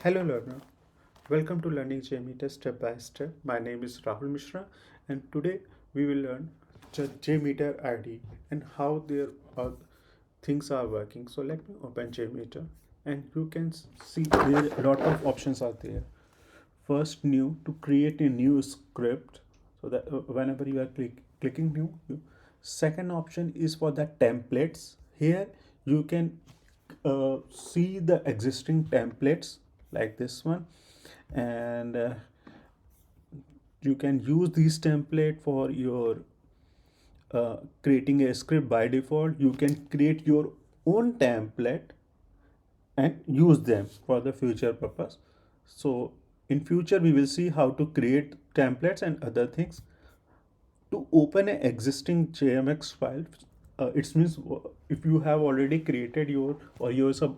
Hello learner, welcome to learning JMeter step by step. My name is Rahul Mishra and today we will learn JMeter IDE and how their things are working. So let me open JMeter and you can see there a lot of options are there. First, new, to create a new script, so that whenever you are clicking new second option is for the templates. Here you can see the existing templates like this one, and you can use this template for your creating a script. By default you can create your own template and use them for the future purpose. So in future we will see how to create templates and other things. To open an existing JMX file, it means if you have already created your or your sub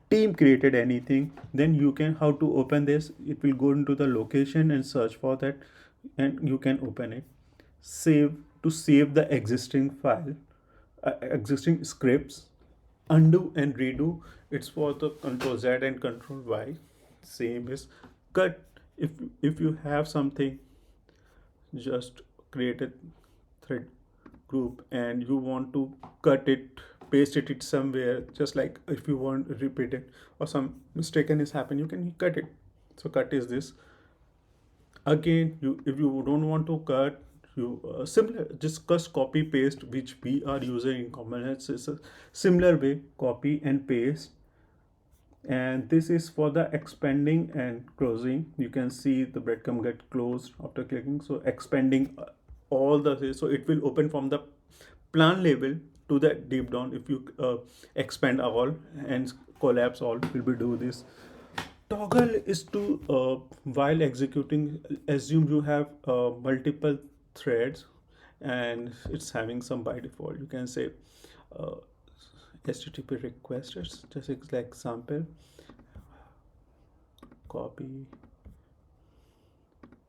team created anything, then you can how to open this. It will go into the location and search for that, and you can open it. Save, to save the existing file, existing scripts. Undo and redo, it's for the control Z and control Y. Same is cut. If you have something, just create a thread group and you want to cut it, paste it somewhere, just like if you want to repeat it or some mistaken is happen, you can cut it. So cut is this. Again, you if you don't want to cut, you similar, just copy paste, which we are using in common. It's a similar way, copy and paste. And this is for the expanding and closing. You can see the breadcrumb get closed after clicking. So expanding all the, so it will open from the plan level to the deep down. If you expand all and collapse all, will be do this. Toggle is to while executing, assume you have multiple threads and it's having some. By default you can say uh, http request. It's just like example, copy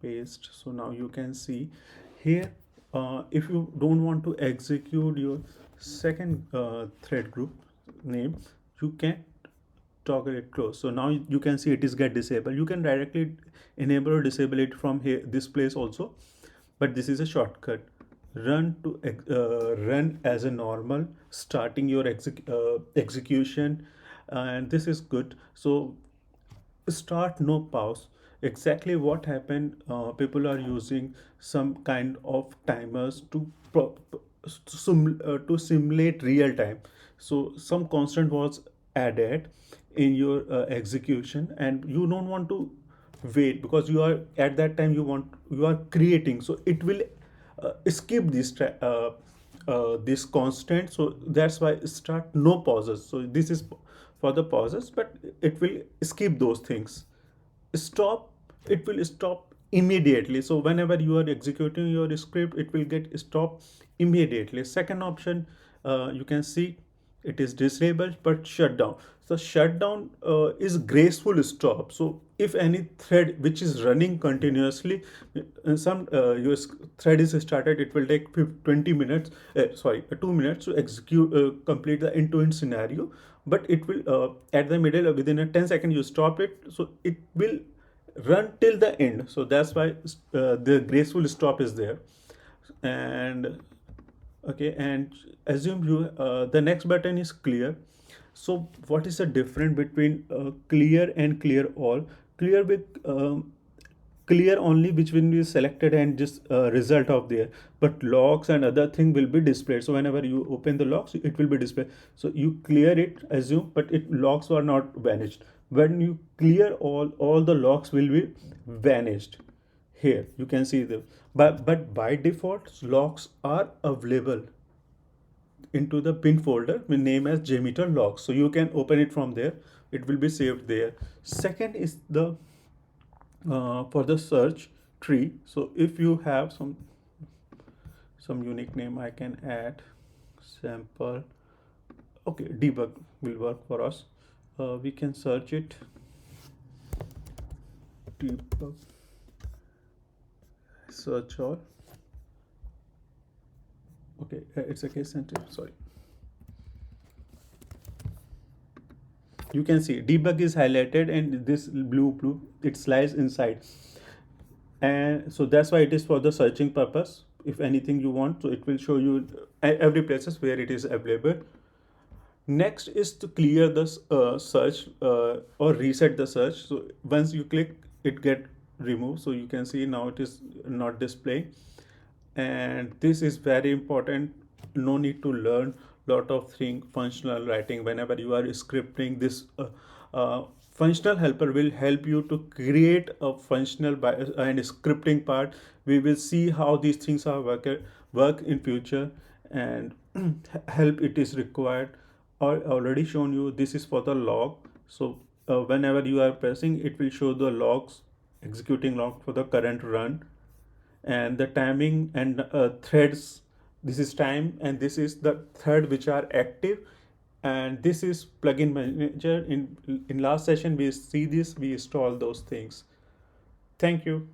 paste. So now you can see here, if you don't want to execute your second thread group name, you can toggle it close. So now you can see it is get disabled. You can directly enable or disable it from here, this place also, but this is a shortcut. Run to run as a normal, starting your execution, and this is good. So start, no pause. Exactly what happened, people are using some kind of timers to to simulate real time. So some constant was added in your execution, and you don't want to wait because you are at that time, you are creating, so it will skip this constant. So that's why start, no pauses. So this is for the pauses, but it will skip those things. Stop, it will stop immediately. So whenever you are executing your script, it will get stop immediately. Second option, you can see it is disabled, but shutdown. So shutdown is graceful stop. So if any thread which is running continuously, some your thread is started, it will take 20 minutes, sorry, 2 minutes to execute, complete the end-to-end scenario. But it will at the middle, within a 10 second you stop it, so it will run till the end. So that's why the graceful stop is there. And okay, and assume you the next button is clear. So what is the difference between clear and clear all? Clear with clear only which will be selected and just result of there, but logs and other thing will be displayed. So whenever you open the logs, it will be displayed. So you clear it, assume, but it logs are not vanished. When you clear all the logs will be vanished. Here you can see the, but by default logs are available into the bin folder with name as JMeter logs. So you can open it from there, it will be saved there. Second is the for the search tree. So if you have some unique name, I can add sample. Okay, debug will work for us. We can search it, debug, search all. Okay, it's a case sensitive, sorry. You can see debug is highlighted and this blue it slides inside, and so that's why it is for the searching purpose. If anything you want, so it will show you every places where it is available. Next is to clear the search or reset the search. So once you click, it get removed. So you can see now it is not displaying, and this is very important. No need to learn lot of thing functional writing whenever you are scripting. This functional helper will help you to create a functional and scripting part. We will see how these things are work in future, and help it is required or already shown you. This is for the log. So whenever you are pressing, it will show the logs, executing log for the current run, and the timing and threads. This is time and this is the thread which are active, and this is plugin manager. In last session we see this, we install those things. Thank you.